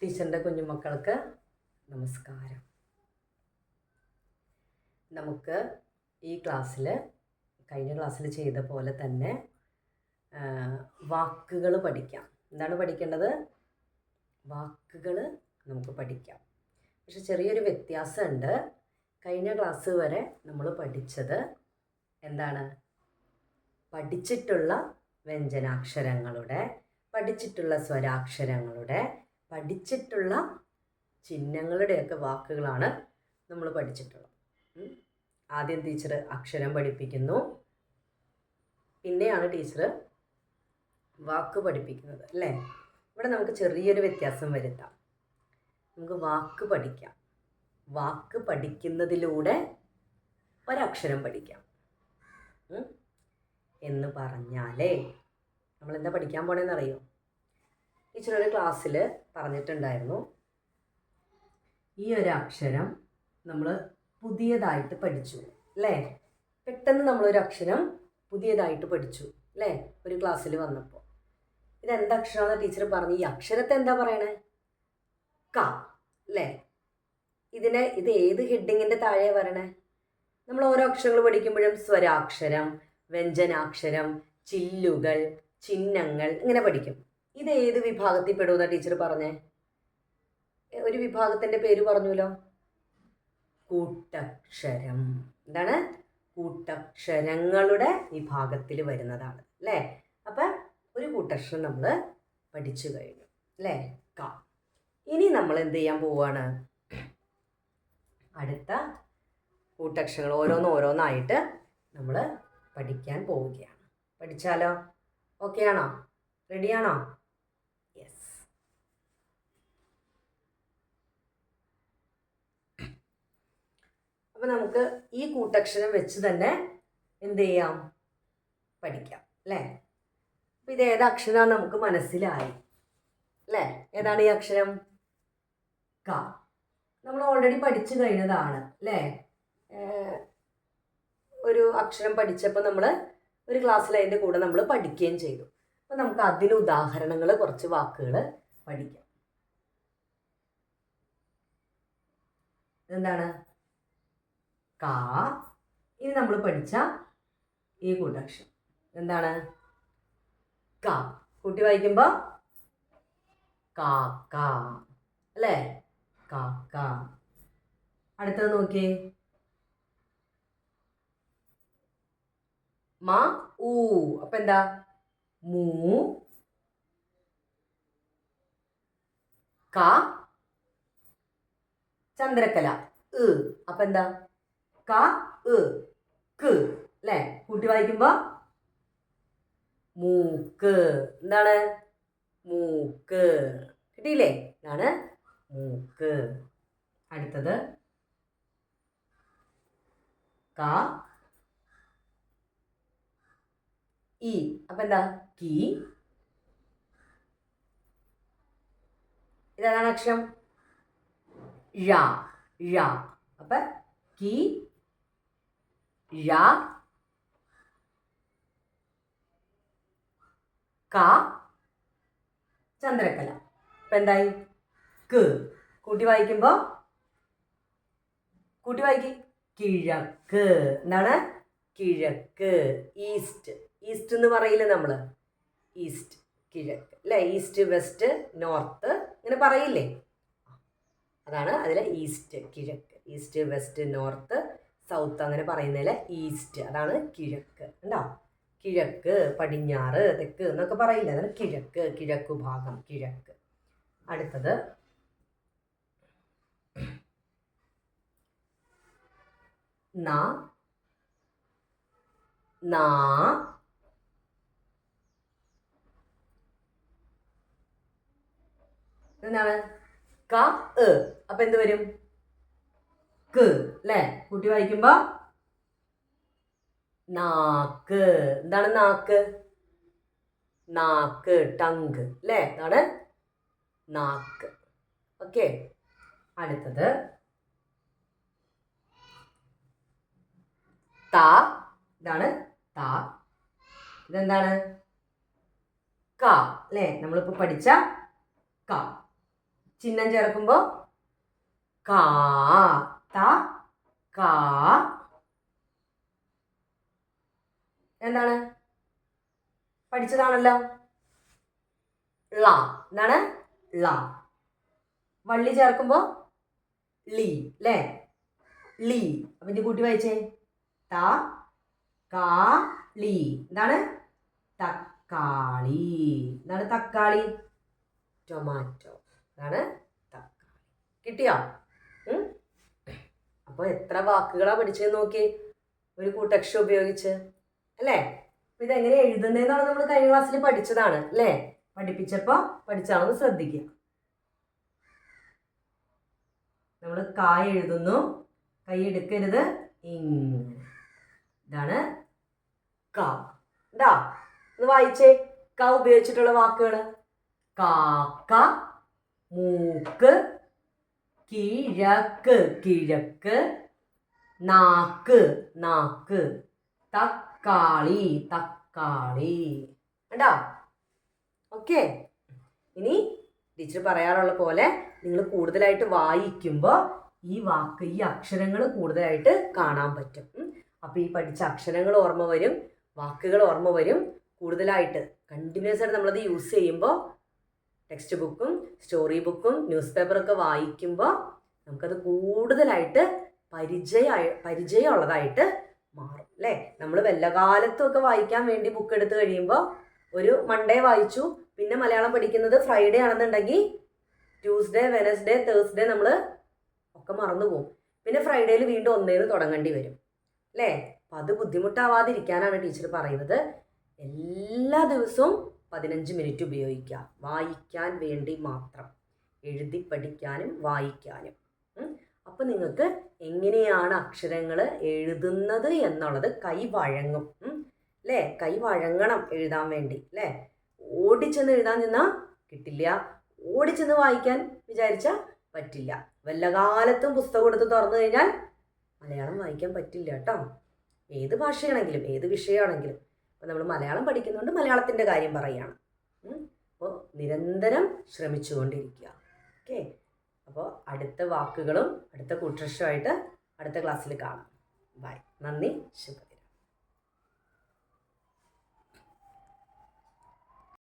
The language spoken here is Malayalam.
ടീച്ചറിൻ്റെ കുഞ്ഞുമക്കൾക്ക് നമസ്കാരം. നമുക്ക് ഈ ക്ലാസ്സിൽ കഴിഞ്ഞ ക്ലാസ്സിൽ ചെയ്ത പോലെ തന്നെ വാക്കുകൾ പഠിക്കാം. എന്താണ് പഠിക്കേണ്ടത്? വാക്കുകൾ നമുക്ക് പഠിക്കാം. പക്ഷെ ചെറിയൊരു വ്യത്യാസമുണ്ട്. കഴിഞ്ഞ ക്ലാസ് വരെ നമ്മൾ പഠിച്ചത് എന്താണ്? പഠിച്ചിട്ടുള്ള വ്യഞ്ജനാക്ഷരങ്ങളുടെ, പഠിച്ചിട്ടുള്ള സ്വരാക്ഷരങ്ങളുടെ, പഠിച്ചിട്ടുള്ള ചിഹ്നങ്ങളുടെയൊക്കെ വാക്കുകളാണ് നമ്മൾ പഠിച്ചിട്ടുള്ളത്. ആദ്യം ടീച്ചർ അക്ഷരം പഠിപ്പിക്കുന്നു, പിന്നെയാണ് ടീച്ചർ വാക്ക് പഠിപ്പിക്കുന്നത്, അല്ലേ? ഇവിടെ നമുക്ക് ചെറിയൊരു വ്യത്യാസം വരുത്താം. നമുക്ക് വാക്ക് പഠിക്കാം. വാക്ക് പഠിക്കുന്നതിലൂടെ ഒരക്ഷരം പഠിക്കാം എന്ന് പറഞ്ഞാലേ നമ്മളെന്താ പഠിക്കാൻ പോണേന്ന് അറിയോ? ടീച്ചർ ഒരു ക്ലാസ്സിൽ പറഞ്ഞിട്ടുണ്ടായിരുന്നു, ഈ ഒരു അക്ഷരം നമ്മൾ പുതിയതായിട്ട് പഠിച്ചു, അല്ലേ? പെട്ടെന്ന് നമ്മളൊരു അക്ഷരം പുതിയതായിട്ട് പഠിച്ചു, അല്ലേ? ഒരു ക്ലാസ്സിൽ വന്നപ്പോൾ ഇതെന്താ അക്ഷരമാണെന്ന് ടീച്ചർ പറഞ്ഞു. ഈ അക്ഷരത്തെ എന്താ പറയണേ? ക, അല്ലേ? ഇത് ഏത് ഹെഡിങ്ങിൻ്റെ താഴെ വരണേ? നമ്മൾ ഓരോ അക്ഷരങ്ങൾ പഠിക്കുമ്പോഴും സ്വരാക്ഷരം, വ്യഞ്ജനാക്ഷരം, ചില്ലുകൾ, ചിഹ്നങ്ങൾ ഇങ്ങനെ പഠിക്കും. ഇത് ഏത് വിഭാഗത്തിൽ പെടുമെന്നാണ് ടീച്ചർ പറഞ്ഞേ? ഒരു വിഭാഗത്തിൻ്റെ പേര് പറഞ്ഞല്ലോ, കൂട്ടക്ഷരം. എന്താണ്? കൂട്ടക്ഷരങ്ങളുടെ വിഭാഗത്തിൽ വരുന്നതാണ്, അല്ലേ? അപ്പം ഒരു കൂട്ടക്ഷരം നമ്മൾ പഠിച്ചു കഴിഞ്ഞു, അല്ലേ? ക. ഇനി നമ്മൾ എന്ത് ചെയ്യാൻ പോവുകയാണ്? അടുത്ത കൂട്ടക്ഷരങ്ങൾ ഓരോന്നായിട്ട് നമ്മൾ പഠിക്കാൻ പോവുകയാണ്. പഠിച്ചാലോ? ഓക്കെ ആണോ? റെഡിയാണോ? യെസ്. അപ്പം നമുക്ക് ഈ കൂട്ടക്ഷരം വെച്ച് തന്നെ എന്ത് ചെയ്യാം? പഠിക്കാം, അല്ലേ? അപ്പം ഇത് ഏത് അക്ഷരമാണ് നമുക്ക് മനസ്സിലായി, അല്ലേ? ഏതാണ് ഈ അക്ഷരം? ക. നമ്മൾ ഓൾറെഡി പഠിച്ചു കഴിഞ്ഞതാണ്, അല്ലേ? ഒരു അക്ഷരം പഠിച്ചപ്പോൾ നമ്മൾ ഒരു ക്ലാസ്സിൽ അതിൻ്റെ കൂടെ നമ്മൾ പഠിക്കുകയും ചെയ്തു. അപ്പം നമുക്ക് അതിന് ഉദാഹരണങ്ങൾ, കുറച്ച് വാക്കുകൾ പഠിക്കാം. എന്താണ്? ക. ഇനി നമ്മൾ പഠിച്ച ഈ കൂട്ടക്ഷരം എന്താണ്? ക. കൂട്ടി വായിക്കുമ്പോൾ കാക്ക, അല്ലേ? കാക്ക. അടുത്തത് നോക്കിയേ, മ ഊ. അപ്പം എന്താ? മൂ. ക. ചന്ദ്രക്കല ഇ. അപ്പം എന്താ? ക ഇ ക്ക്, അല്ലേ? കൂട്ടി വായിക്കുമ്പോൾ മൂക്ക്. എന്താണ്? മൂക്ക്. കിട്ടിയില്ലേ? ഇതാണ് മൂക്ക്. അടുത്തത് ക ഇ. അപ്പം എന്താ? കി. ഇതാണ് അക്ഷരം ഴ. ഴ. അപ്പം കി ഴ ക ചന്ദ്രക്കല. അപ്പം എന്തായി? ക്ക്. കൂട്ടി വായിക്കുമ്പോൾ കിഴക്ക്. എന്താണ്? കിഴക്ക്. ഈസ്റ്റ്. ഈസ്റ്റ് എന്ന് പറയില്ലേ നമ്മൾ? ഈസ്റ്റ്, കിഴക്ക്, അല്ലേ? ഈസ്റ്റ്, വെസ്റ്റ്, നോർത്ത് ഇങ്ങനെ പറയില്ലേ? അതാണ് അതിലെ ഈസ്റ്റ്, കിഴക്ക്. ഈസ്റ്റ്, വെസ്റ്റ്, നോർത്ത്, സൗത്ത് അങ്ങനെ പറയുന്നതിലെ ഈസ്റ്റ്, അതാണ് കിഴക്ക്. ഉണ്ടോ? കിഴക്ക്, പടിഞ്ഞാറ്, തെക്ക് എന്നൊക്കെ പറയില്ല, അതാണ് കിഴക്ക്, കിഴക്കു ഭാഗം, കിഴക്ക്. അടുത്തത് ന. നാ. എന്താണ്? ക എ. അപ്പം എന്ത് വരും? ക്ക്, അല്ലേ? കൂട്ടി വായിക്കുമ്പോ നാക്ക്. എന്താണ് നാക്ക്? നാക്ക്, ടങ്ക്, അല്ലേ? അതാണ് നാക്ക്. ഓക്കെ. അടുത്തത് ത. ഇതാണ് ത. ഇതെന്താണ്? ക, അല്ലേ? നമ്മളിപ്പോൾ പഠിച്ച ക. ചിഹ്നം ചേർക്കുമ്പോൾ കാ, ത, കാ. എന്താണ്? പഠിച്ചതാണല്ലോ. ള. എന്താണ്? ള. വള്ളി ചേർക്കുമ്പോൾ ലി, അല്ലേ? ലി. അപ്പം ഇത് കൂട്ടി വായിച്ചേ. ത, കാ, ലി. എന്താണ്? തക്കാളി. എന്താണ് തക്കാളി? ടൊമാറ്റോ. അതാണ് തക്കാളി. കിട്ടിയോ? അപ്പോൾ എത്ര വാക്കുകളാണ് പഠിച്ചതെന്ന് നോക്കി, ഒരു കൂട്ടക്ഷ ഉപയോഗിച്ച്, അല്ലേ? അപ്പം ഇതെങ്ങനെ എഴുതുന്നതെന്നാണ് നമ്മൾ കഴിഞ്ഞ ക്ലാസ്സിൽ പഠിച്ചതാണ്, അല്ലേ? പഠിപ്പിച്ചപ്പോൾ പഠിച്ചാണെന്ന് ശ്രദ്ധിക്കുക. നമ്മൾ കായ് എഴുതുന്നു, കൈ എടുക്കരുത്, ഇങ്ങനെ. ഇതാണ് ക. എന്താ? ഒന്ന് വായിച്ചേ ക ഉപയോഗിച്ചിട്ടുള്ള വാക്കുകൾ. കാക്ക, മൂക്ക്, കിഴക്ക്, കിഴക്ക്, നാക്ക്, നാക്ക്, തക്കാളി, തക്കാളി. കണ്ടോ? ഓക്കെ. ഇനി ടീച്ചർ പറയാറുള്ള പോലെ നിങ്ങൾ കൂടുതലായിട്ട് വായിക്കുമ്പോൾ ഈ അക്ഷരങ്ങൾ കൂടുതലായിട്ട് കാണാൻ പറ്റും. അപ്പോൾ ഈ പഠിച്ച അക്ഷരങ്ങൾ ഓർമ്മ വരും, വാക്കുകൾ ഓർമ്മ വരും. കൂടുതലായിട്ട് കണ്ടിന്യൂസ് ആയിട്ട് നമ്മളത് യൂസ് ചെയ്യുമ്പോൾ ടെക്സ്റ്റ് ബുക്കും സ്റ്റോറി ബുക്കും ന്യൂസ് പേപ്പറൊക്കെ വായിക്കുമ്പോൾ നമുക്കത് കൂടുതലായിട്ട് പരിചയമുള്ളതായിട്ട് മാറും, അല്ലേ? നമ്മൾ വല്ല കാലത്തുമൊക്കെ വായിക്കാൻ വേണ്ടി ബുക്ക് എടുത്ത് കഴിയുമ്പോൾ ഒരു മൺഡേ വായിച്ചു, പിന്നെ മലയാളം പഠിക്കുന്നത് ഫ്രൈഡേ ആണെന്നുണ്ടെങ്കിൽ ട്യൂസ്ഡേ, വെനസ്ഡേ, തേഴ്സ്ഡേ നമ്മൾ ഒക്കെ മറന്നു പോകും. പിന്നെ ഫ്രൈഡേയിൽ വീണ്ടും ഒന്നേന്ന് തുടങ്ങേണ്ടി വരും, അല്ലേ? അപ്പം അത് ബുദ്ധിമുട്ടാവാതിരിക്കാനാണ് ടീച്ചർ പറയുന്നത് എല്ലാ ദിവസവും 15 മിനിറ്റ് ഉപയോഗിക്കുക, വായിക്കാൻ വേണ്ടി മാത്രം, എഴുതി പഠിക്കാനും വായിക്കാനും. അപ്പം നിങ്ങൾക്ക് എങ്ങനെയാണ് അക്ഷരങ്ങൾ എഴുതുന്നത് എന്നുള്ളത് കൈ വഴങ്ങും, അല്ലേ? കൈ വഴങ്ങണം എഴുതാൻ വേണ്ടി, അല്ലേ? ഓടിച്ചെന്ന് എഴുതാൻ നിന്നാൽ കിട്ടില്ല, ഓടിച്ചെന്ന് വായിക്കാൻ വിചാരിച്ചാൽ പറ്റില്ല. വല്ല കാലത്തും പുസ്തകം എടുത്ത് തുറന്നു കഴിഞ്ഞാൽ മലയാളം വായിക്കാൻ പറ്റില്ല കേട്ടോ. ഏത് ഭാഷയാണെങ്കിലും ഏത് വിഷയമാണെങ്കിലും. അപ്പോൾ നമ്മൾ മലയാളം പഠിക്കുന്നതുകൊണ്ട് മലയാളത്തിൻ്റെ കാര്യം പറയുകയാണ്. അപ്പോൾ നിരന്തരം ശ്രമിച്ചുകൊണ്ടിരിക്കുക. ഓക്കെ. അപ്പോൾ അടുത്ത വാക്കുകളും അടുത്ത കൂട്ടക്ഷരമായിട്ട് അടുത്ത ക്ലാസ്സിൽ കാണാം. ബൈ. നന്ദി. ശുഭദിനം.